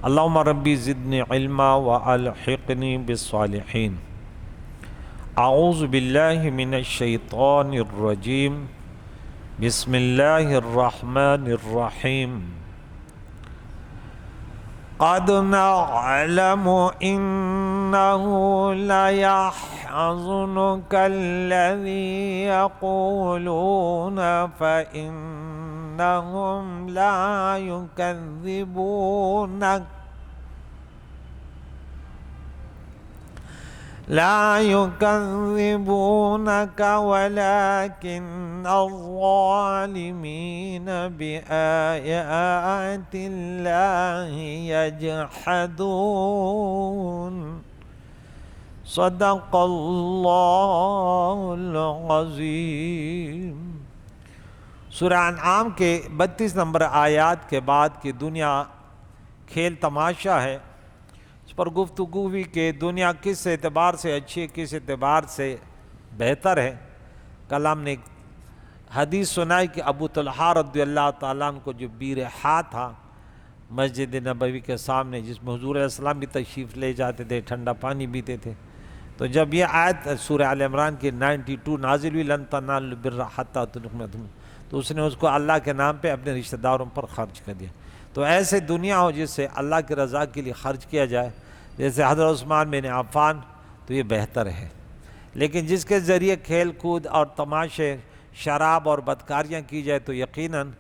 اللہم ربی زدنی علما والحقنی بالصالحین۔ اعوذ باللہ من الشیطان الرجیم، بسم اللہ الرحمن الرحیم۔ قد نعلم انہ لیحزنک الذی یقولون فإنہم لا يكذبونك ولكن الظالمين بآيات الله يجحدون۔ صدق اللہ العظیم۔ سورہ انعام کے 32 نمبر آیات کے بعد کہ دنیا کھیل تماشا ہے، اس پر گفتگو ہوئی کہ دنیا کس اعتبار سے اچھی ہے، کس اعتبار سے بہتر ہے۔ کل ہم نے ایک حدیث سنائی کہ ابو طلحہ رضی اللہ تعالیٰ عنہ کو جو بیرحا تھا مسجد نبوی کے سامنے، جس میں حضور علیہ السلام بھی تشریف لے جاتے تھے، ٹھنڈا پانی پیتے تھے، تو جب یہ آیت سورہ آل عمران کی 92 نازل ہوئی، لن تنالوا البر حتی تنفقوا، تو اس نے اس کو اللہ کے نام پہ اپنے رشتہ داروں پر خرچ کر دیا۔ تو ایسے دنیا ہو جس سے اللہ کی رضا کے لیے خرچ کیا جائے، جیسے حضرت عثمان بن عفان، تو یہ بہتر ہے۔ لیکن جس کے ذریعے کھیل کود اور تماشے، شراب اور بدکاریاں کی جائے تو یقیناً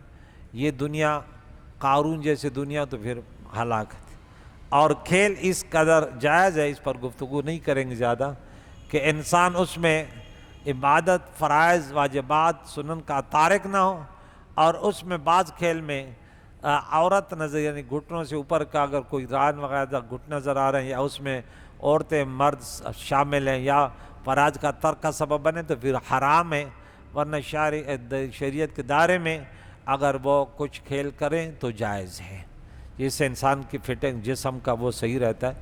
یہ دنیا قارون جیسے دنیا تو پھر ہلاکت۔ اور کھیل اس قدر جائز ہے، اس پر گفتگو نہیں کریں گے زیادہ، کہ انسان اس میں عبادت، فرائض، واجبات، سنن کا تارک نہ ہو، اور اس میں بعض کھیل میں عورت نظر، یعنی گھٹنوں سے اوپر کا اگر کوئی ران وغیرہ گھٹ نظر آ رہے ہیں، یا اس میں عورتیں مرد شامل ہیں، یا فرائض کا ترک کا سبب بنے تو پھر حرام ہے، ورنہ شریعت کے دائرے میں اگر وہ کچھ کھیل کریں تو جائز ہے، جس سے انسان کی فٹنگ جسم کا وہ صحیح رہتا ہے،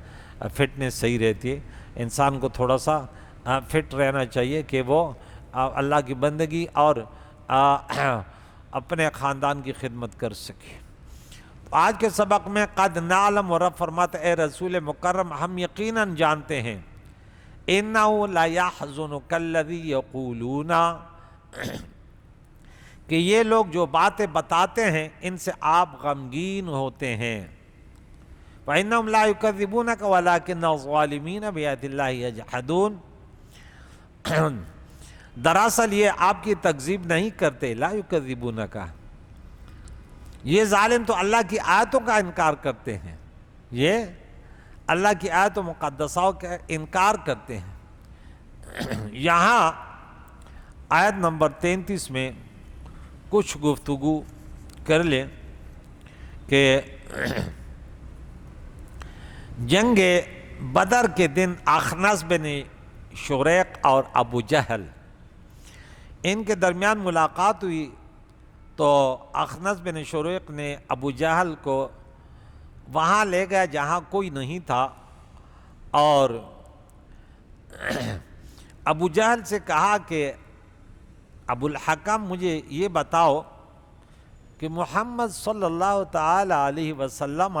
فٹنس صحیح رہتی ہے۔ انسان کو تھوڑا سا فٹ رہنا چاہیے کہ وہ اللہ کی بندگی اور اپنے خاندان کی خدمت کر سکے۔ آج کے سبق میں قد نعلم، اور رب فرماتا اے رسول مکرم ہم یقیناً جانتے ہیں، انہ لیحزنک الذی یقولون، کہ یہ لوگ جو باتیں بتاتے ہیں ان سے آپ غمگین ہوتے ہیں۔ فإنہم لا یکذبونک ولکن الظالمین بآیات اللہ یجحدون، دراصل یہ آپ کی تکذیب نہیں کرتے، لا یکذبونک، یہ ظالم تو اللہ کی آیتوں کا انکار کرتے ہیں، یہ اللہ کی آیت و مقدسوں کا انکار کرتے ہیں۔ یہاں آیت نمبر 33 میں کچھ گفتگو کر لیں کہ جنگ بدر کے دن اخنس بن شریق اور ابو جہل، ان کے درمیان ملاقات ہوئی، تو اخنس بن شریق نے ابو جہل کو وہاں لے گیا جہاں کوئی نہیں تھا، اور ابو جہل سے کہا کہ ابو الحکم مجھے یہ بتاؤ کہ محمد صلی اللہ تعالی علیہ وسلم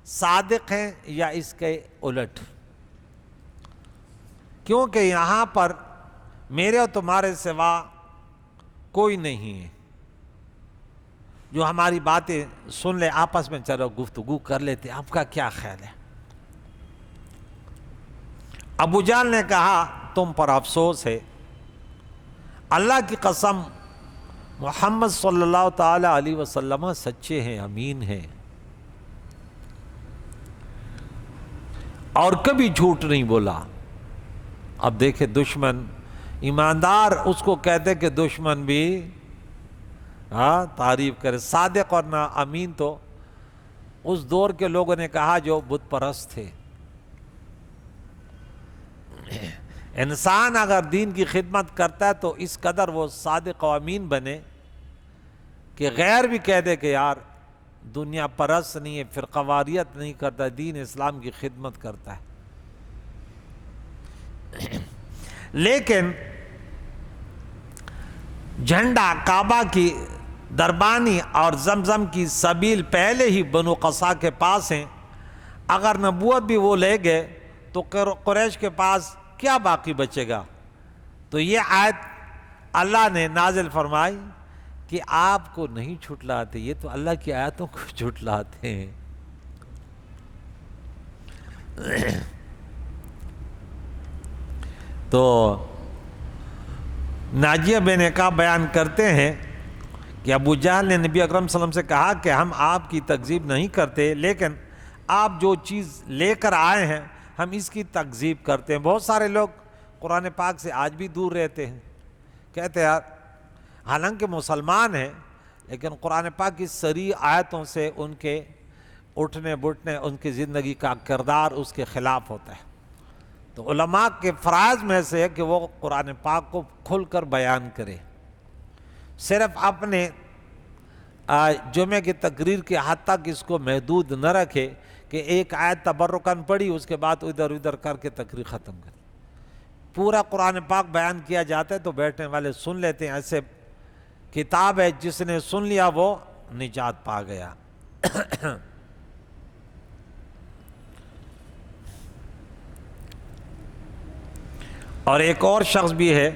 صادق ہیں یا اس کے الٹ، کیونکہ یہاں پر میرے اور تمہارے سوا کوئی نہیں ہے جو ہماری باتیں سن لے، آپس میں چلو گفتگو کر لیتے، آپ کا کیا خیال ہے؟ ابو جہل نے کہا تم پر افسوس ہے، اللہ کی قسم محمد صلی اللہ تعالی علیہ وسلم سچے ہیں، امین ہیں، اور کبھی جھوٹ نہیں بولا۔ اب دیکھیں دشمن، ایماندار اس کو کہتے کہ دشمن بھی تعریف کرے، صادق اور نہ امین تو اس دور کے لوگوں نے کہا جو بت پرست تھے۔ انسان اگر دین کی خدمت کرتا ہے تو اس قدر وہ صادق و امین بنے کہ غیر بھی کہہ دے کہ یار دنیا پرست نہیں ہے، فرقہ واریت نہیں کرتا، دین اسلام کی خدمت کرتا ہے۔ لیکن جھنڈا کعبہ کی دربانی اور زمزم کی سبیل پہلے ہی بنو قصا کے پاس ہیں، اگر نبوت بھی وہ لے گئے تو قریش کے پاس کیا باقی بچے گا؟ تو یہ آیت اللہ نے نازل فرمائی کہ آپ کو نہیں جھٹلاتے، یہ تو اللہ کی آیتوں کو جھٹلاتے ہیں۔ تو ناجیہ بن عقاب بیان کرتے ہیں کہ ابو جہل نے نبی اکرم صلی اللہ علیہ وسلم سے کہا کہ ہم آپ کی تکذیب نہیں کرتے، لیکن آپ جو چیز لے کر آئے ہیں ہم اس کی تکذیب کرتے ہیں۔ بہت سارے لوگ قرآن پاک سے آج بھی دور رہتے ہیں، کہتے ہیں حالانکہ مسلمان ہیں لیکن قرآن پاک کی صریح آیتوں سے ان کے اٹھنے بٹھنے، ان کی زندگی کا کردار اس کے خلاف ہوتا ہے۔ تو علماء کے فرائض میں سے ہے کہ وہ قرآن پاک کو کھل کر بیان کرے، صرف اپنے جمعے کی تقریر کے حد تک اس کو محدود نہ رکھے کہ ایک آیت تبرکاً پڑھی اس کے بعد ادھر ادھر کر کے تقریر ختم کر۔ پورا قرآن پاک بیان کیا جاتا ہے تو بیٹھنے والے سن لیتے ہیں، ایسے کتاب ہے جس نے سن لیا وہ نجات پا گیا۔ اور ایک اور شخص بھی ہے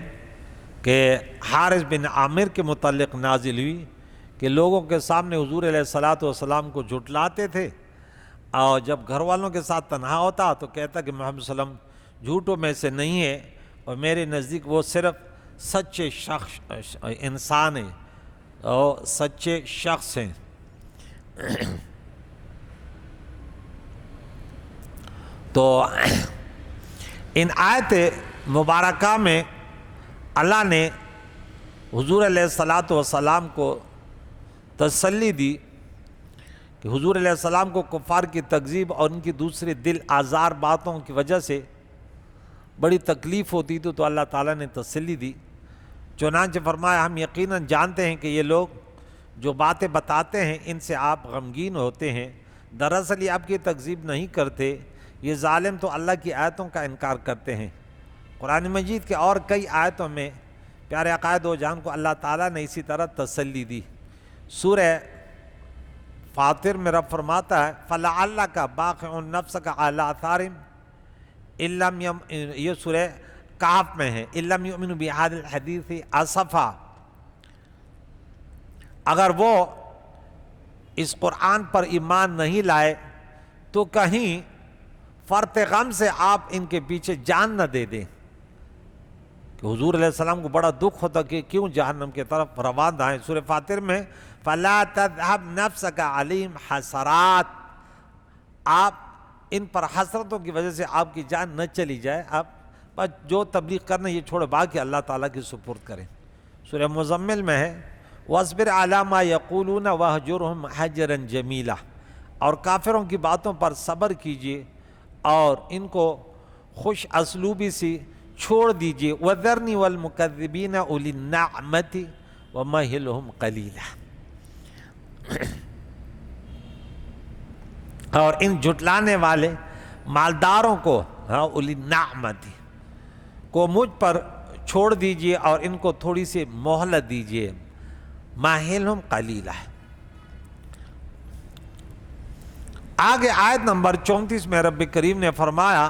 کہ حارث بن عامر کے متعلق نازل ہوئی کہ لوگوں کے سامنے حضور علیہ الصلوۃ والسلام کو جھٹلاتے تھے، اور جب گھر والوں کے ساتھ تنہا ہوتا تو کہتا کہ محمد صلی اللہ علیہ وسلم جھوٹوں میں سے نہیں ہے، اور میرے نزدیک وہ صرف سچے شخص انسان ہیں اور سچے شخص ہیں۔ تو ان آیت مبارکہ میں اللہ نے حضور علیہ الصلوۃ والسلام کو تسلی دی کہ حضور علیہ السلام کو کفار کی تکذیب اور ان کی دوسری دل آزار باتوں کی وجہ سے بڑی تکلیف ہوتی تھی، تو اللہ تعالیٰ نے تسلی دی۔ چنانچہ فرمایا ہم یقیناً جانتے ہیں کہ یہ لوگ جو باتیں بتاتے ہیں ان سے آپ غمگین ہوتے ہیں، دراصل یہ آپ کی تکذیب نہیں کرتے، یہ ظالم تو اللہ کی آیتوں کا انکار کرتے ہیں۔ قرآن مجید کے اور کئی آیتوں میں پیارے عقائد و جان کو اللہ تعالیٰ نے اسی طرح تسلی دی۔ سورہ فاطر میں رب فرماتا ہے فَلَعَلَّكَ بَاخِعٌ نَفْسَكَ عَلَىٰ آثَارِهِمْ یہ سورہ کہف میں ہے، إِن لَمْ يُؤْمِنُوا بِهَٰذَا الْحَدِيثِ أَسَفًا، اگر وہ اس قرآن پر ایمان نہیں لائے تو کہیں فرط غم سے آپ ان کے پیچھے جان نہ دے دیں، کہ حضور علیہ السلام کو بڑا دکھ ہوتا کہ کیوں جہنم کی طرف روانہ ہیں۔ سورہ فاطر میں فَلَا تَذْهَبْ نَفْسَكَ عَلَيْهِمْ حَسَرَاتٍ، آپ ان پر حسرتوں کی وجہ سے آپ کی جان نہ چلی جائے، آپ بس جو تبلیغ کرنا یہ چھوڑے باقی اللہ تعالیٰ کی سپرد کریں۔ سورہ مزمل میں ہے وَاصْبِرْ عَلَىٰ مَا يَقُولُونَ وَاهْجُرْهُمْ حَجْرًا جَمِيلًا، اور کافروں کی باتوں پر صبر کیجیے اور ان کو خوش اسلوبی سے چھوڑ دیجیے۔ وَذَرْنِي وَالْمُكَذِّبِينَ أُولِي النَّعْمَةِ وَمَهِّلْهُمْ قَلِيلًا، اور ان جھٹلانے والے مالداروں کو اولی النعمت کو مجھ پر چھوڑ دیجیے اور ان کو تھوڑی سی مہلت دیجیے۔ مَهِّلْهُمْ قَلِيلًا۔ آگے آیت نمبر 34 میں رب کریم نے فرمایا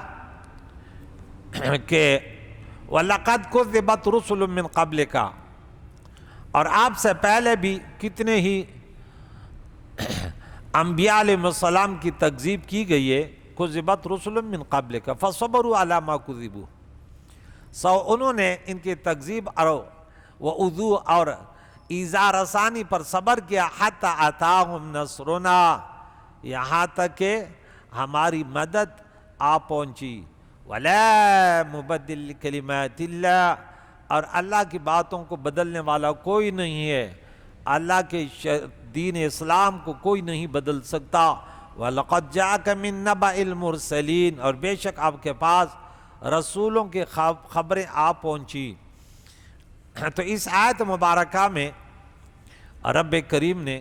کہ وَلَقَدْ كُذِّبَتْ رُسُلٌ مِّن قَبْلِكَ، اور آپ سے پہلے بھی کتنے ہی انبیاء علیہ السلام کی تکذیب کی گئی ہے۔ كُذِّبَتْ رُسُلٌ مِّن قَبْلِكَ فَصَبَرُوا عَلَىٰ مَا كُذِّبُوا، انہوں نے ان کی تکذیب اور وعدو اور ایذا رسانی پر صبر کیا، حَتَّىٰ أَتَاهُمْ نَصْرُنَا، یہاں تک کہ ہماری مدد آ پہنچی۔ وَلَا مُبَدِّلَ لِكَلِمَاتِ اللَّهِ، اور اللہ کی باتوں کو بدلنے والا کوئی نہیں ہے، اللہ کے دین اسلام کو کوئی نہیں بدل سکتا۔ وَلَقَدْ جَاءَكَ مِن نَّبَإِ الْمُرْسَلِينَ، اور بے شک آپ کے پاس رسولوں کی خبریں آ پہنچی۔ تو اس آیت مبارکہ میں رب کریم نے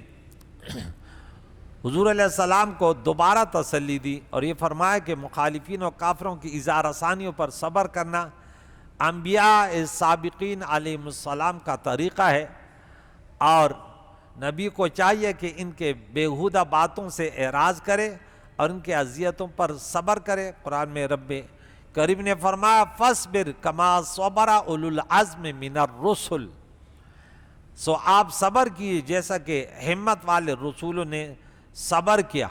حضور علیہ السلام کو دوبارہ تسلی دی اور یہ فرمایا کہ مخالفین و کافروں کی ایذا رسانیوں پر صبر کرنا انبیاء سابقین علیہ السلام کا طریقہ ہے، اور نبی کو چاہیے کہ ان کے بیہودہ باتوں سے اعراض کرے اور ان کے اذیتوں پر صبر کرے۔ قرآن میں رب کریم نے فرمایا فَاصْبِرْ كَمَا صَبَرَ أُولُو الْعَزْمِ مِنَ الرُّسُلِ، سو آپ صبر کیے جیسا کہ ہمت والے رسولوں نے صبر کیا۔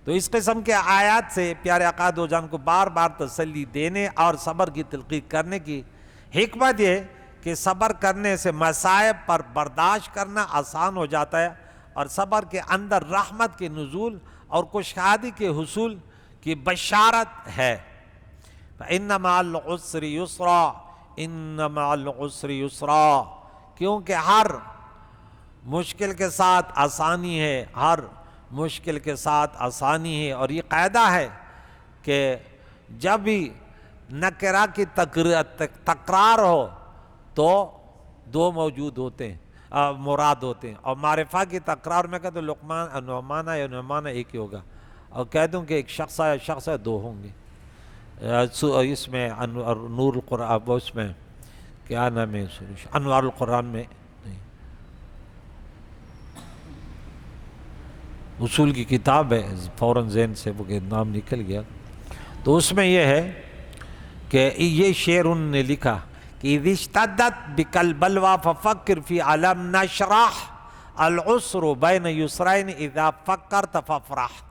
تو اس قسم کے آیات سے پیارے آقا دو جان کو بار بار تسلی دینے اور صبر کی تلقین کرنے کی حکمت یہ کہ صبر کرنے سے مصائب پر برداشت کرنا آسان ہو جاتا ہے، اور صبر کے اندر رحمت کے نزول اور خوشحالی کے حصول کی بشارت ہے۔ فَإِنَّ مَعَ الْعُسْرِ يُسْرًا إِنَّ مَعَ الْعُسْرِ يُسْرًا، کیونکہ ہر مشکل کے ساتھ آسانی ہے، ہر مشکل کے ساتھ آسانی ہے۔ اور یہ قاعدہ ہے کہ جب بھی نکرہ کی تکرار ہو تو دو موجود ہوتے ہیں، مراد ہوتے ہیں، اور معرفہ کی تکرار میں کہتے لقمان نعمانہ یا نعمانہ ایک ہی ہوگا، اور کہہ دوں کہ ایک شخص ہے دو ہوں گے۔ اس میں نور القرآن، اس میں کیا نام ہے، انوار القرآن میں نہیں، اصول کی کتاب ہے، فوراً ذہن سے وہ نام نکل گیا، تو اس میں یہ ہے کہ یہ شعر انہوں نے لکھا کہ اِذِ اشْتَدَّتْ بِكَ الْبَلْوَى فَفَكِّرْ فِي عَلَمْ نَشْرَحْ الْعُسْرُ بَيْنَ يُسْرَيْنِ اِذَا فَكَّرْتَ فَافْرَحْ،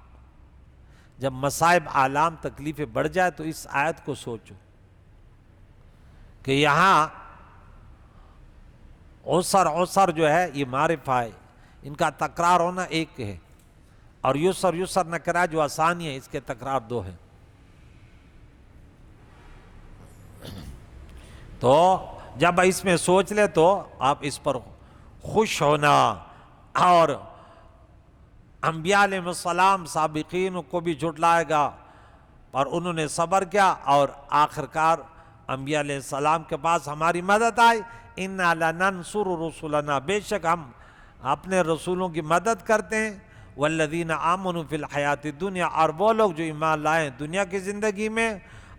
جب مصائب آلام تکلیفیں بڑھ جائے تو اس آیت کو سوچو کہ یہاں عسر جو ہے یہ معرفہ ہے، ان کا تکرار ہونا ایک ہے، اور یسر نکرہ جو آسانی ہے اس کے تکرار دو ہے۔ تو جب اس میں سوچ لے تو آپ اس پر خوش ہونا، اور انبیاء علیہ السلام سابقین کو بھی جھٹلائے گا، اور انہوں نے صبر کیا، اور آخرکار انبیاء علیہ السلام کے پاس ہماری مدد آئی، اِنَّا لَنَنْصُرُ رُسُلَنَا، بے شک ہم اپنے رسولوں کی مدد کرتے ہیں، وَالَّذِينَ آمَنُوا فِي الْحَيَاةِ الدُّنْيَا، اور وہ لوگ جو ایمان لائیں دنیا کی زندگی میں،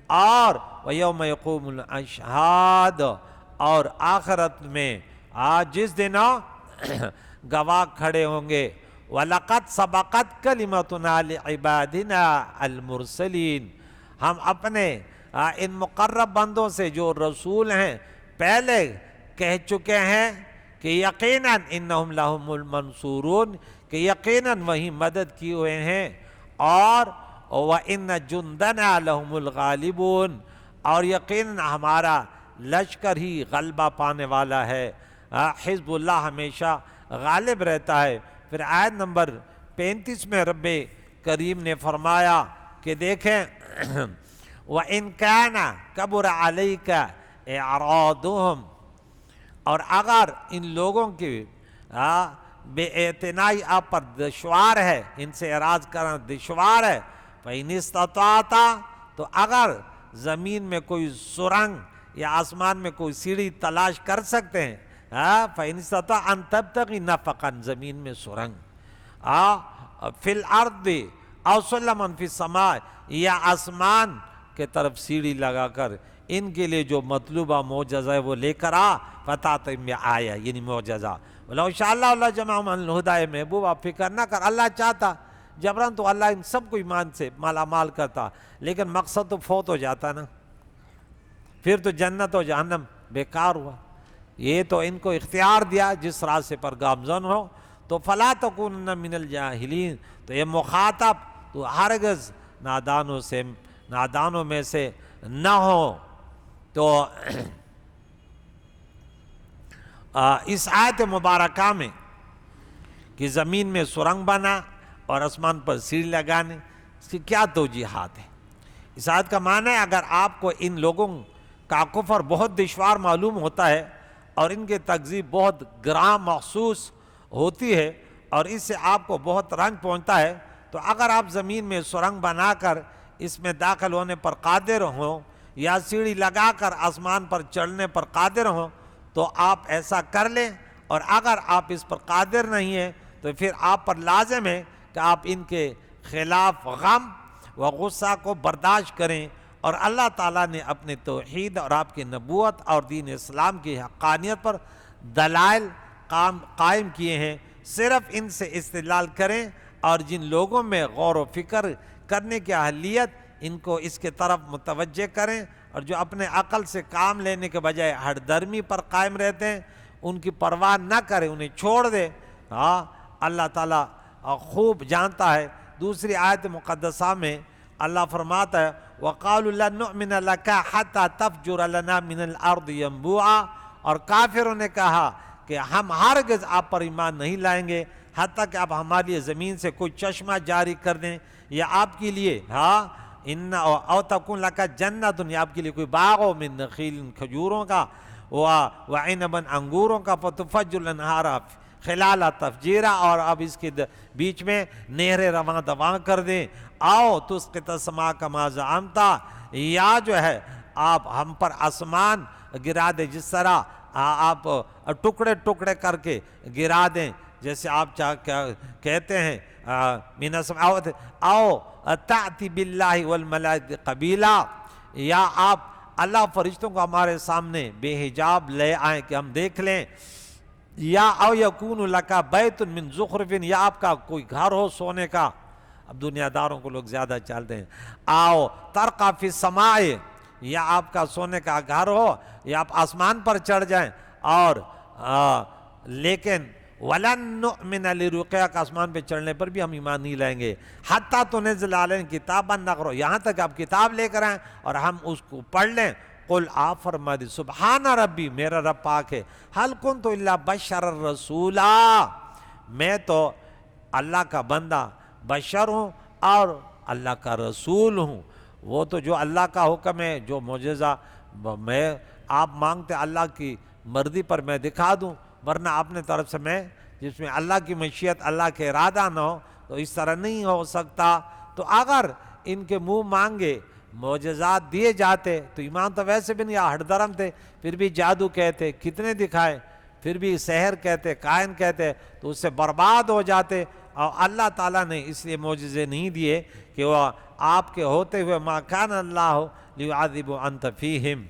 اور وَيَوْمَ يَقُومُ الْأَشْهَادُ، اور آخرت میں جس دن گواہ کھڑے ہوں گے، وَلَقَدْ سَبَقَتْ كَلِمَتُنَا لِعِبَادِنَا الْمُرْسَلِينَ، ہم اپنے ان مقرب بندوں سے جو رسول ہیں پہلے کہہ چکے ہیں کہ یقیناً انہم لہم المنصورون، کہ یقیناً وہی مدد کی ہوئے ہیں، اور وَإِنَّ جُنْدَنَا لَهُمُ الْغَالِبُونَ، اور یقیناً ہمارا لشکر ہی غلبہ پانے والا ہے، حزب اللہ ہمیشہ غالب رہتا ہے۔ پھر آیت نمبر 35 میں رب کریم نے فرمایا کہ دیکھیں وَإِنْ كَانَ كَبُرَ عَلَيْكَ إِعْرَاضُهُمْ، اور اگر ان لوگوں کی بے اعتنائی آپ پر دشوار ہے، ان سے اعراض کرنا دشوار ہے، فَإِنِ اسْتَطَعْتَ، تو اگر زمین میں کوئی سرنگ یا آسمان میں کوئی سیڑھی تلاش کر سکتے ہیں، فَإِنِ اسْتَطَعْتَ أَن تَبْتَغِي نَفَقًا، زمین میں سرنگ، فِي الْأَرْضِ أَوْ سُلَّمًا فِي السَّمَاءِ، یا آسمان کے طرف سیڑھی لگا کر ان کے لیے جو مطلوبہ معجزہ ہے وہ لے کر فَتَعْتَمْ آیا، یعنی معجزہ، وَلَوْ شَاءَ اللَّهُ لَجَمَعَهُمْ عَلَى الْهُدَىٰ، محبوب آپ فکر نہ کر، اللہ چاہتا جبراً تو اللہ ان سب کو ایمان سے مالا مال کرتا، لیکن مقصد تو فوت ہو جاتا نا، پھر تو جنت و جہنم بیکار ہوا۔ یہ تو ان کو اختیار دیا جس راستے پر گامزن ہو، تو فَلَا تَكُونَنَّ مِنَ الْجَاهِلِينَ، تو یہ مخاطب تو ہرگز نادانوں میں سے نہ ہو۔ تو اس آیت مبارکہ میں کہ زمین میں سرنگ بنا اور آسمان پر سیڑھی لگانے، اس کی کیا توجیحات ہیں؟ اس آیت کا معنی ہے اگر آپ کو ان لوگوں کا کفر بہت دشوار معلوم ہوتا ہے اور ان کے تکذیب بہت گراں محسوس ہوتی ہے اور اس سے آپ کو بہت رنج پہنچتا ہے، تو اگر آپ زمین میں سرنگ بنا کر اس میں داخل ہونے پر قادر ہوں یا سیڑھی لگا کر آسمان پر چڑھنے پر قادر ہوں تو آپ ایسا کر لیں، اور اگر آپ اس پر قادر نہیں ہیں تو پھر آپ پر لازم ہے کہ آپ ان کے خلاف غم و غصہ کو برداشت کریں، اور اللہ تعالیٰ نے اپنے توحید اور آپ کی نبوت اور دین اسلام کی حقانیت پر دلائل قائم کیے ہیں، صرف ان سے استدلال کریں، اور جن لوگوں میں غور و فکر کرنے کی اہلیت، ان کو اس کے طرف متوجہ کریں، اور جو اپنے عقل سے کام لینے کے بجائے ہٹ درمی پر قائم رہتے ہیں ان کی پرواہ نہ کریں، انہیں چھوڑ دیں۔ ہاں، اللہ تعالیٰ خوب جانتا ہے۔ دوسری آیت مقدسہ میں اللہ فرماتا ہے وَقَالُوا لَن نُؤْمِنَ لَكَ حَتَّى تَفْجُرَ لَنَا مِنَ الْأَرْضِ يَنبُوعًا، اور کافروں نے کہا کہ ہم ہرگز آپ پر ایمان نہیں لائیں گے حتیٰ کہ آپ ہمارے لیے زمین سے کوئی چشمہ جاری کر دیں، یا آپ کے لیے او تکون لکا جنت، یا آپ کے لیے کوئی باغ ہو من نخیل، کھجوروں کا، وعنبا، انگوروں کا، فتفجر الانہار خلالہ تفجیرا، اور اب اس کے بیچ میں نہریں رواں دواں کر دیں، آؤ تسقط السماء کما زعمتا، یا جو ہے آپ ہم پر آسمان گرا دیں جس طرح آپ ٹکڑے ٹکڑے کر کے گرا دیں، جیسے آپ کہتے ہیں من السماء، آؤ تأتی باللہ والملائکۃ قبیلا، یا آپ اللہ فرشتوں کو ہمارے سامنے بے حجاب لے آئیں کہ ہم دیکھ لیں، یا او یکون لکا بیت من زخرف، یا آپ کا کوئی گھر ہو سونے کا، اب دنیا داروں کو لوگ زیادہ چالتے ہیں، آؤ ترقی فی السماء، یا آپ کا سونے کا گھر ہو، یا آپ آسمان پر چڑھ جائیں، اور لیکن وَلَن نُؤْمِنَ لِرُقِيَّكَ، آسمان پہ چڑھنے پر بھی ہم ایمان نہیں لائیں گے، حَتَّى تُنَزِّلَ عَلَيْنَا كِتَابًا نَقْرَؤُ، یہاں تک آپ کتاب لے کر آئیں اور ہم اس کو پڑھ لیں۔ قل آپ فرما دی سبحان ربی، میرا رب پاک ہے، هل كنت الا بشر رسولا، میں تو اللہ کا بندہ بشر ہوں اور اللہ کا رسول ہوں۔ وہ تو جو اللہ کا حکم ہے، جو معجزہ میں آپ مانگتے اللہ کی مرضی پر میں دکھا دوں، ورنہ اپنے طرف سے میں جس میں اللہ کی مشیت، اللہ کے ارادہ نہ ہو تو اس طرح نہیں ہو سکتا۔ تو اگر ان کے منہ مانگے معجزات دیے جاتے تو ایمان تو ویسے بھی نہیں، ہٹ درم تھے، پھر بھی جادو کہتے، کتنے دکھائے، پھر بھی سحر کہتے، کائن کہتے، تو اس سے برباد ہو جاتے۔ اور اللہ تعالیٰ نے اس لیے معجزے نہیں دیے کہ وہ آپ کے ہوتے ہوئے ما کان اللہ لیعذب وانت فیہم۔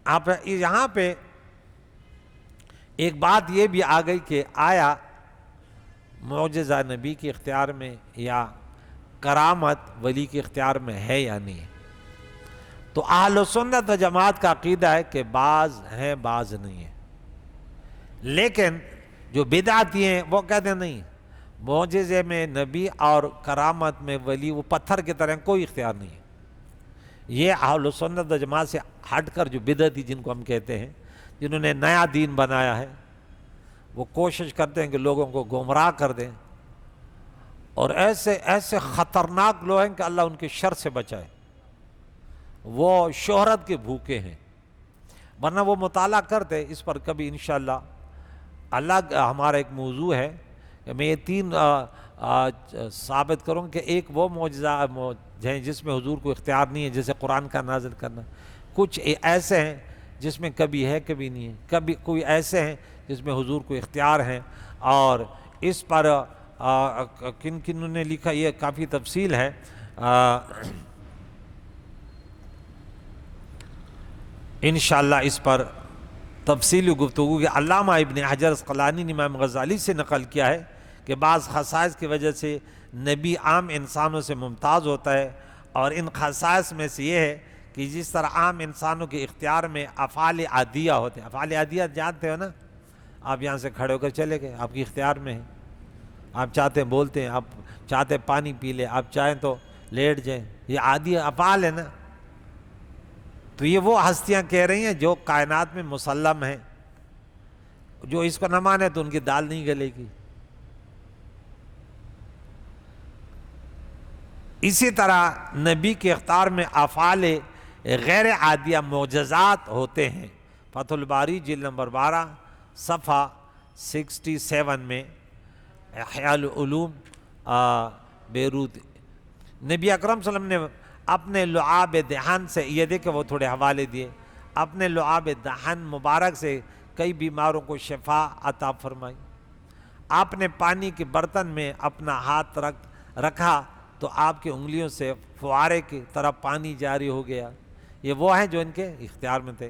آپ یہاں پہ ایک بات یہ بھی آ گئی کہ آیا معجزہ نبی کے اختیار میں یا کرامت ولی کے اختیار میں ہے یا نہیں؟ تو اہل سنت و جماعت کا عقیدہ ہے کہ بعض ہیں بعض نہیں ہیں، لیکن جو بدعتی ہیں وہ کہتے ہیں نہیں، معجزے میں نبی اور کرامت میں ولی وہ پتھر کی طرح کوئی اختیار نہیں ہے۔ یہ اہل سنت و جماعت سے ہٹ کر جو بدعتی جن کو ہم کہتے ہیں، جنہوں نے نیا دین بنایا ہے، وہ کوشش کرتے ہیں کہ لوگوں کو گمراہ کر دیں، اور ایسے خطرناک لوگ ہیں کہ اللہ ان کے شر سے بچائے۔ وہ شہرت کے بھوکے ہیں، ورنہ وہ مطالعہ کرتے اس پر کبھی انشاءاللہ۔ اللہ ہمارا ایک موضوع ہے کہ میں یہ تین ثابت کروں کہ ایک وہ معجزہ ہیں جس میں حضور کو اختیار نہیں ہے، جیسے قرآن کا نازل کرنا، کچھ ایسے ہیں جس میں کبھی ہے کبھی نہیں ہے، کبھی کوئی ایسے ہیں جس میں حضور کو اختیار ہیں، اور اس پر کن کنوں نے لکھا یہ کافی تفصیل ہے۔ انشاءاللہ اس پر تفصیلی گفتگو کہ علامہ ابن حجر اسقلانی نے امام غزالی سے نقل کیا ہے کہ بعض خصائص کی وجہ سے نبی عام انسانوں سے ممتاز ہوتا ہے، اور ان خصائص میں سے یہ ہے کہ جس طرح عام انسانوں کے اختیار میں افعال عادیہ ہوتے ہیں، افعال عادیہ جانتے ہو نا، آپ یہاں سے کھڑے ہو کر چلے گئے، آپ کے اختیار میں ہے، آپ چاہتے ہیں بولتے ہیں، آپ چاہتے پانی پی لیں، آپ چاہیں تو لیٹ جائیں، یہ عادی افعال ہے نا۔ تو یہ وہ ہستیاں کہہ رہی ہیں جو کائنات میں مسلم ہیں، جو اس کو نہ مانے تو ان کی دال نہیں گلے گی۔ اسی طرح نبی کے اختیار میں افعال غیر عادیہ معجزات ہوتے ہیں۔ فتح الباری جلد نمبر 12 صفحہ 67 میں احیاء العلوم بیروت، نبی اکرم صلی اللہ علیہ وسلم نے اپنے لعاب دہن سے، یہ دیکھیں وہ تھوڑے حوالے دیے، اپنے لعاب دہن مبارک سے کئی بیماروں کو شفا عطا فرمائی۔ آپ نے پانی کے برتن میں اپنا ہاتھ رکھا تو آپ کی انگلیوں سے فوارے کی طرح پانی جاری ہو گیا۔ یہ وہ ہیں جو ان کے اختیار میں تھے۔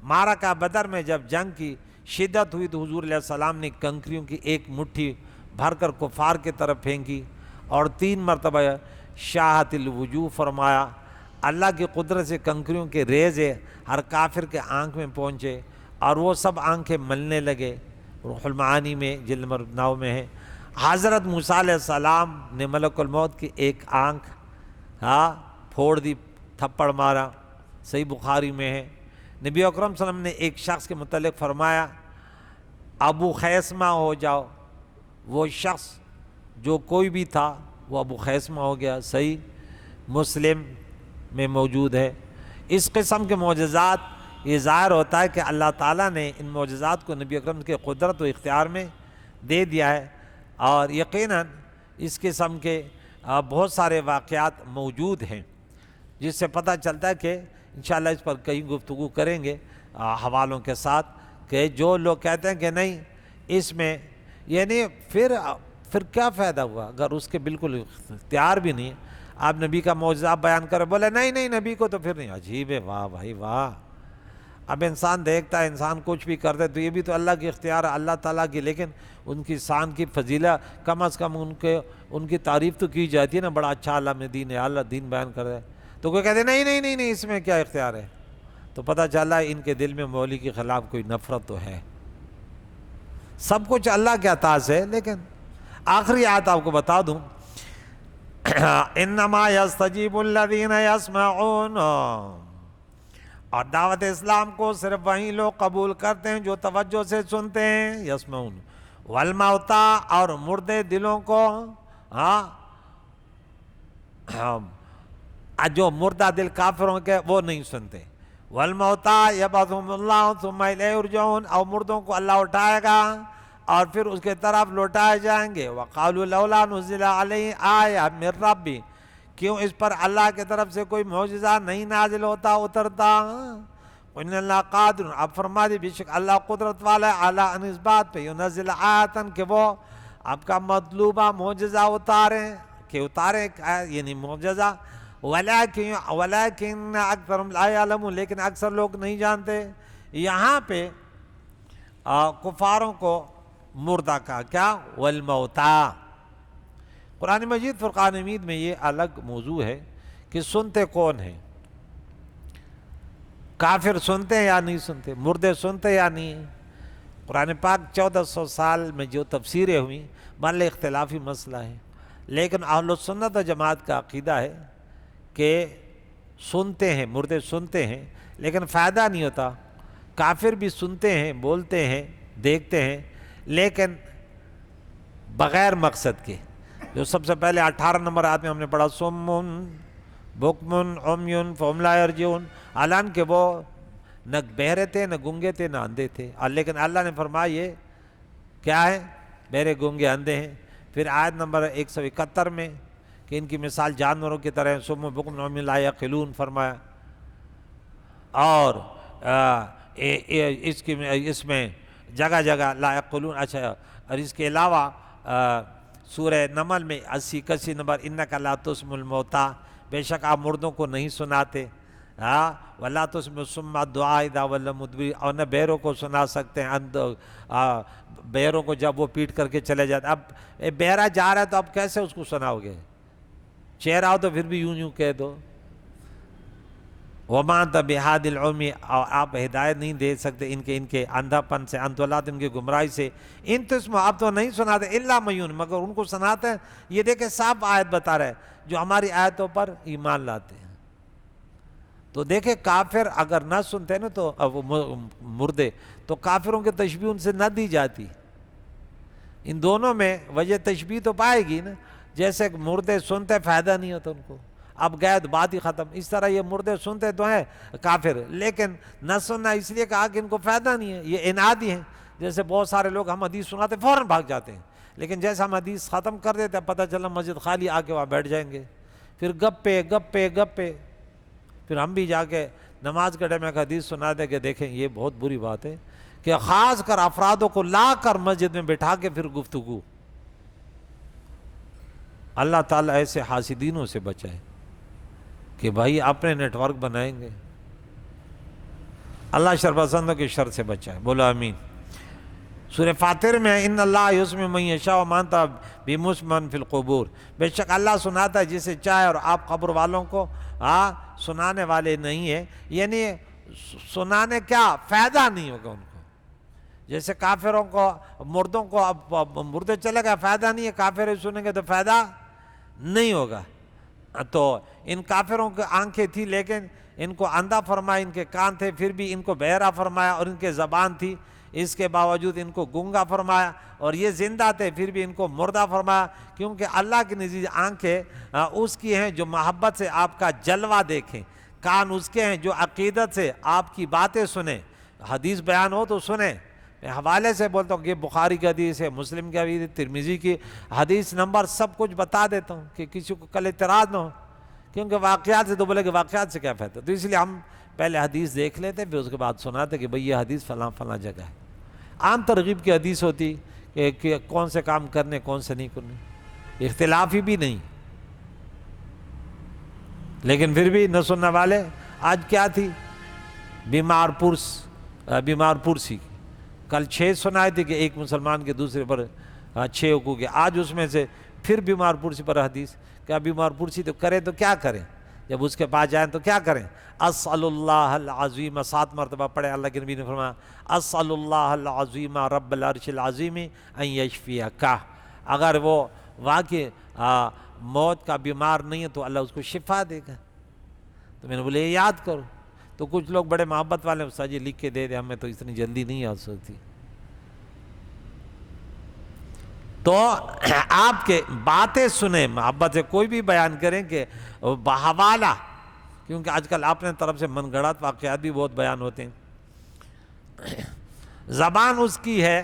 معرکہ بدر میں جب جنگ کی شدت ہوئی تو حضور علیہ السلام نے کنکریوں کی ایک مٹھی بھر کر کفار کی طرف پھینکی، اور 3 مرتبہ شاہت الوجوہ فرمایا۔ اللہ کی قدرت سے کنکریوں کے ریزے ہر کافر کے آنکھ میں پہنچے اور وہ سب آنکھیں ملنے لگے۔ روح المعانی میں جلد نمبر 9 میں ہے۔ حضرت موسیٰ علیہ السلام نے ملک الموت کی ایک آنکھ پھوڑ دی، تھپڑ مارا، صحیح بخاری میں ہے۔ نبی اکرم صلی اللہ علیہ وسلم نے ایک شخص کے متعلق فرمایا ابو خیسمہ ہو جاؤ، وہ شخص جو کوئی بھی تھا وہ ابو خیسمہ ہو گیا، صحیح مسلم میں موجود ہے۔ اس قسم کے معجزات یہ ظاہر ہوتا ہے کہ اللہ تعالیٰ نے ان معجزات کو نبی اکرم کے قدرت و اختیار میں دے دیا ہے، اور یقیناً اس قسم کے بہت سارے واقعات موجود ہیں، جس سے پتہ چلتا ہے کہ انشاءاللہ اس پر کئی گفتگو کریں گے حوالوں کے ساتھ، کہ جو لوگ کہتے ہیں کہ نہیں اس میں، یعنی پھر کیا فائدہ ہوا اگر اس کے بالکل اختیار بھی نہیں ہے۔ آپ نبی کا معجزہ بیان کرے، بولے نہیں نبی کو تو پھر نہیں، عجیب ہے، واہ بھائی واہ۔ اب انسان دیکھتا ہے انسان کچھ بھی کرتے تو یہ بھی تو اللہ کی اختیار ہے، اللہ تعالیٰ کی، لیکن ان کی شان کی فضیلت کم از کم ان کی تعریف تو کی جاتی ہے نا، بڑا اچھا اللہ میں دین ہے، اللہ دین بیان کر رہا ہے، تو کوئی کہتے نہیں اس میں کیا اختیار ہے، تو پتہ چلا ان کے دل میں مولی کے خلاف کوئی نفرت تو ہے۔ سب کچھ اللہ کے عطا سے ہے، لیکن آخری آیت آپ کو بتا دوں، انما یستجیب الذین یسمعون، اور دعوت اسلام کو صرف وہی لوگ قبول کرتے ہیں جو توجہ سے سنتے ہیں، یسمعون، والموتى، اور مردے دلوں کو، جو مردہ دل کافروں کے وہ نہیں سنتے، والموتى یبعثہم اللہ ثم الیہ یرجعون، اور مردوں کو اللہ اٹھائے گا اور پھر اس کے طرف لوٹائے جائیں گے۔ وقالوا لولا نزل علیہ آیہ من ربی، کیوں اس پر اللہ کی طرف سے کوئی معجزہ نہیں نازل ہوتا، اترتا؟ ان اللہ قادر، اب فرما دی بے شک اللہ قدرت والا ہے، اعلیٰ ان اس بات پہ ینزل آیتاً کہ وہ آپ کا مطلوبہ معجزہ اتاریں، کہ اتاریں یعنی معجزہ، ولیکن اکثرهم لا یعلمون، لیکن اکثر لوگ نہیں جانتے۔ یہاں پہ کفاروں کو مردہ کہا، کیا؟ والموتى۔ قرآن مجید فرقان حمید میں یہ الگ موضوع ہے کہ سنتے کون ہیں، کافر سنتے ہیں یا نہیں سنتے، مردے سنتے یا نہیں۔ قرآن پاک 1400 سال میں جو تفسیریں ہوئیں مان لے اختلافی مسئلہ ہے، لیکن اہل السنت و جماعت کا عقیدہ ہے کہ سنتے ہیں، مردے سنتے ہیں، لیکن فائدہ نہیں ہوتا۔ کافر بھی سنتے ہیں، بولتے ہیں، دیکھتے ہیں، لیکن بغیر مقصد کے۔ جو سب سے پہلے 18 نمبر آیت میں ہم نے پڑھا، صم بکم عمی فهم لا یرجعون، حالانکہ وہ نہ بہرے تھے، نہ گنگے تھے، نہ اندھے تھے، لیکن اللہ نے فرمایا یہ کیا ہے؟ بہرے گنگے اندھے ہیں۔ پھر آیت نمبر 171 میں کہ ان کی مثال جانوروں کی طرح، صم بکم عمی لا یعقلون فرمایا۔ اور اس میں جگہ جگہ لا یعقلون، اچھا، اور اس کے علاوہ سورہ نمل میں 80 نمبر، انک لا تسمع الموتى، بے شک آپ مردوں کو نہیں سناتے، ولا تسمع الصم الدعاء اذا ولوا مدبرین، اور نہ بہروں کو سنا سکتے ہیں، بہروں کو جب وہ پیٹ کر کے چلے جاتے۔ اب بہرا جا رہا ہے تو اب کیسے اس کو سناؤ گے؟ چہرہ ہو تو پھر بھی یوں کہہ دو۔ وما انت بہادی العمی، اور آپ ہدایت نہیں دے سکتے ان کے اندھا پن سے، انتولات ان کی گمراہی سے، ان تسمع، آپ تو نہیں سناتے، الا میون، مگر ان کو سناتے ہیں۔ یہ دیکھیں صاف آیت بتا رہے ہیں جو ہماری آیتوں پر ایمان لاتے ہیں۔ تو دیکھیں کافر اگر نہ سنتے نا تو مردے، تو کافروں کے تشبیہ ان سے نہ دی جاتی۔ ان دونوں میں وجہ تشبیہ تو پائے گی نا، جیسے مردے سنتے فائدہ نہیں ہوتا ان کو، اب گئے تو بات ہی ختم۔ اس طرح یہ مردے سنتے تو ہیں کافر، لیکن نہ سننا اس لیے کہا کہ ان کو فائدہ نہیں ہے، یہ انادی ہیں۔ جیسے بہت سارے لوگ ہم حدیث سناتے فوراً بھاگ جاتے ہیں، لیکن جیسے ہم حدیث ختم کر دیتے ہیں پتہ چلا مسجد خالی، آ کے وہاں بیٹھ جائیں گے، پھر گپے گپے گپے، پھر ہم بھی جا کے نماز کے ٹائم ایک حدیث سنا دیں کہ دیکھیں یہ بہت بری بات ہے کہ خاص کر افرادوں کو لا کر مسجد میں بٹھا کے پھر گفتگو۔ اللہ تعالیٰ ایسے حاسدینوں سے بچائے کہ بھائی اپنے نیٹ ورک بنائیں گے، اللہ شر پسندوں کی شر سے بچائے، بولو آمین۔ سورہ فاتر میں ان اللہ یسمع من یشاء وما انت بمسمع فی القبور، بے شک اللہ سناتا ہے جسے چاہے اور آپ قبر والوں کو سنانے والے نہیں ہیں، یعنی سنانے کیا فائدہ نہیں ہوگا ان کو، جیسے کافروں کو مردوں کو اب مردے چلے گا فائدہ نہیں ہے، کافر سنیں گے تو فائدہ نہیں ہوگا۔ تو ان کافروں کی آنکھیں تھی لیکن ان کو اندھا فرمایا، ان کے کان تھے پھر بھی ان کو بہرا فرمایا، اور ان کے زبان تھی اس کے باوجود ان کو گونگا فرمایا، اور یہ زندہ تھے پھر بھی ان کو مردہ فرمایا، کیونکہ اللہ کے نزدیک آنکھیں اس کی ہیں جو محبت سے آپ کا جلوہ دیکھیں، کان اس کے ہیں جو عقیدت سے آپ کی باتیں سنیں، حدیث بیان ہو تو سنیں۔ میں حوالے سے بولتا ہوں کہ بخاری کی حدیث ہے، مسلم کی حدیث ہے، ترمذی کی حدیث نمبر سب کچھ بتا دیتا ہوں کہ کسی کو کل اعتراض نہ ہو، کیونکہ واقعات سے تو بولے کہ واقعات سے کیا فائدہ، تو اس لیے ہم پہلے حدیث دیکھ لیتے پھر اس کے بعد سناتے کہ بھئی یہ حدیث فلاں فلاں جگہ ہے۔ عام ترغیب کی حدیث ہوتی کہ کون سے کام کرنے کون سے نہیں کرنے، اختلافی بھی نہیں، لیکن پھر بھی نہ سننے والے۔ آج کیا تھی؟ بیمار پرسی، کل 6 سنائے تھے کہ ایک مسلمان کے دوسرے پر 6 حقوق ہے، آج اس میں سے پھر بیمار پرسی پر حدیث، کیا بیمار پرسی تو کرے تو کیا کریں، جب اس کے پاس جائیں تو کیا کریں؟ اسأل اللہ العظیم، 7 مرتبہ پڑھے، اللہ کے نبی نے فرمایا اسأل اللہ العظیم رب العرش العظیم ان یشفیک، اگر وہ واقعی موت کا بیمار نہیں ہے تو اللہ اس کو شفا دے گا۔ تو میں نے بولے یہ یاد کرو، تو کچھ لوگ بڑے محبت والے استاد جی لکھ کے دے دے، ہمیں تو اتنی جلدی نہیں آ سکتی۔ تو آپ کے باتیں سنیں، محبت سے کوئی بھی بیان کریں کہ بحوالہ، کیونکہ آج کل اپنے طرف سے من گھڑت واقعات بھی بہت بیان ہوتے ہیں۔ زبان اس کی ہے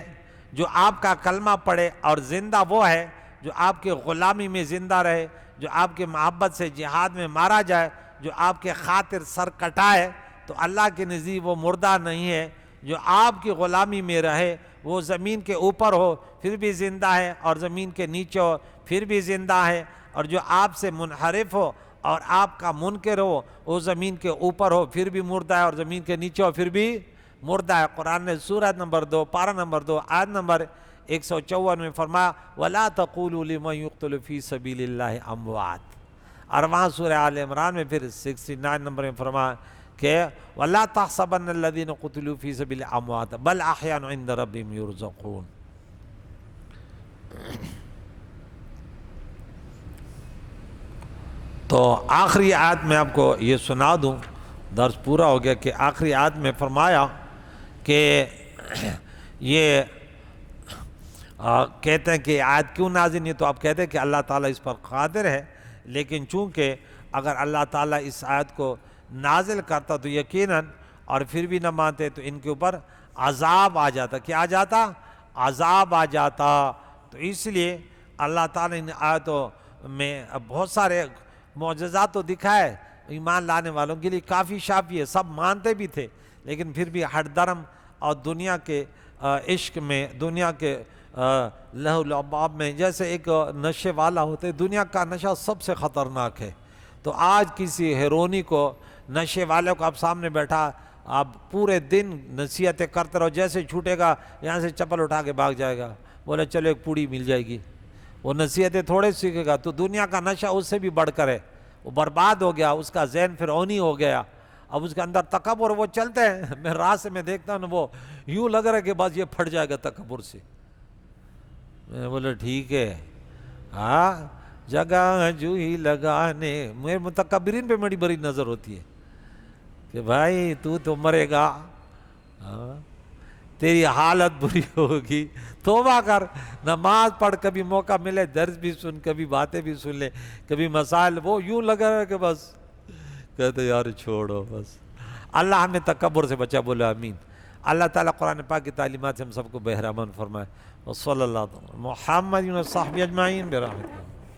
جو آپ کا کلمہ پڑھے، اور زندہ وہ ہے جو آپ کے غلامی میں زندہ رہے، جو آپ کے محبت سے جہاد میں مارا جائے، جو آپ کے خاطر سر کٹائے، تو اللہ کے نزدیک وہ مردہ نہیں ہے۔ جو آپ کی غلامی میں رہے، وہ زمین کے اوپر ہو پھر بھی زندہ ہے، اور زمین کے نیچے ہو پھر بھی زندہ ہے، اور جو آپ سے منحرف ہو اور آپ کا منکر ہو، وہ زمین کے اوپر ہو پھر بھی مردہ ہے، اور زمین کے نیچے ہو پھر بھی مردہ ہے۔ قرآن نے سورہ نمبر 2 پارہ نمبر 2 آیت نمبر 154 میں فرمایا وَلَا تَقُولُوا لِمَنْ يُقْتَلُ فِي سَبِيلِ اللَّهِ اموات، اور وہاں سورہ آل عمران میں پھر 69 نمبر میں فرمایا کہ وَلَا تَحْسَبَنَّ الَّذِينَ قُتِلُوا فِي سَبِيلِ اللَّهِ اموات بل احیاء عند ربهم يرزقون۔ تو آخری آیت میں آپ کو یہ سنا دوں، درس پورا ہو گیا، کہ آخری آیت میں فرمایا کہ یہ کہتے ہیں کہ آیت کیوں نازل نہیں، تو آپ کہتے ہیں کہ اللہ تعالیٰ اس پر قادر ہے، لیکن چونکہ اگر اللہ تعالیٰ اس آیت کو نازل کرتا تو یقیناً، اور پھر بھی نہ مانتے تو ان کے اوپر عذاب آ جاتا۔ کیا آ جاتا؟ عذاب آ جاتا۔ تو اس لیے اللہ تعالیٰ ان آیتوں میں بہت سارے معجزات تو دکھائے ایمان لانے والوں کے لیے، کافی شافی ہے، سب مانتے بھی تھے، لیکن پھر بھی ہٹ درم اور دنیا کے عشق میں، دنیا کے لہو لعب میں، جیسے ایک نشے والا ہوتا ہے، دنیا کا نشہ سب سے خطرناک ہے۔ تو آج کسی ہیرونی کو، نشے والے کو آپ سامنے بیٹھا، آپ پورے دن نصیحتیں کرتے رہو، جیسے چھوٹے گا یہاں سے چپل اٹھا کے بھاگ جائے گا، بولے چلو ایک پوڑی مل جائے گی، وہ نصیحتیں تھوڑے سیکھے گا۔ تو دنیا کا نشہ اس سے بھی بڑھ کر ہے، وہ برباد ہو گیا، اس کا ذہن فرعونی ہو گیا، اب اس کے اندر تکبر، وہ چلتے ہیں، میں راستے میں دیکھتا ہوں وہ یوں لگ رہا ہے کہ بس یہ پھٹ جائے گا تکبر سے۔ میں بولے ٹھیک ہے، ہاں جگہ جو ہی لگانے، میرے متکبرین پہ بڑی بڑی نظر ہوتی ہے کہ بھائی تو مرے گا، تیری حالت بری ہوگی، توبہ کر، نماز پڑھ، کبھی موقع ملے درس بھی سن، کبھی باتیں بھی سن لے، کبھی مسائل، وہ یوں لگا رہا کہ بس کہتے یار چھوڑو بس۔ اللہ ہمیں تکبر سے بچا، بولے آمین۔ اللہ تعالیٰ قرآن پاک کی تعلیمات سے ہم سب کو بہرامند فرمائے۔ وصلی اللہ تعالیٰ محمد و صحبہ اجمعین برحمتہ۔